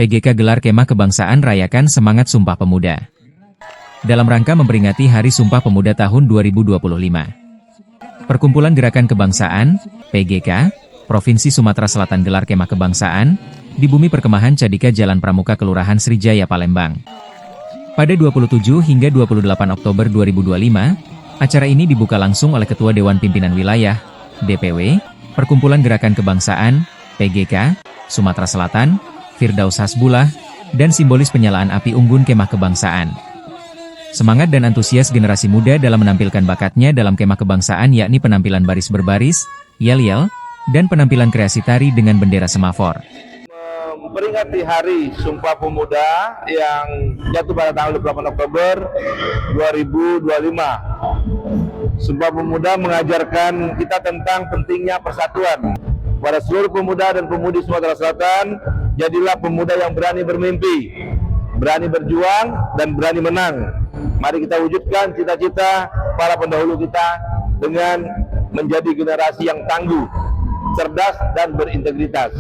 PGK gelar kemah kebangsaan rayakan semangat Sumpah Pemuda. Dalam rangka memperingati Hari Sumpah Pemuda tahun 2025. Perkumpulan Gerakan Kebangsaan, PGK, Provinsi Sumatera Selatan gelar kemah kebangsaan, di Bumi Perkemahan Cadika Jalan Pramuka Kelurahan Srijaya Palembang. Pada 27 hingga 28 Oktober 2025, acara ini dibuka langsung oleh Ketua Dewan Pimpinan Wilayah, DPW, Perkumpulan Gerakan Kebangsaan, PGK, Sumatera Selatan, Firdaus Hasbullah, dan simbolis penyalaan api unggun kemah kebangsaan. Semangat dan antusias generasi muda dalam menampilkan bakatnya dalam kemah kebangsaan yakni penampilan baris berbaris, yel-yel, dan penampilan kreasi tari dengan bendera semafor. Memperingati Hari Sumpah Pemuda yang jatuh pada tanggal 28 Oktober 2025. Sumpah Pemuda mengajarkan kita tentang pentingnya persatuan. Pada seluruh pemuda dan pemudi Sumatera Selatan, jadilah pemuda yang berani bermimpi, berani berjuang, dan berani menang. Mari kita wujudkan cita-cita para pendahulu kita dengan menjadi generasi yang tangguh, cerdas, dan berintegritas.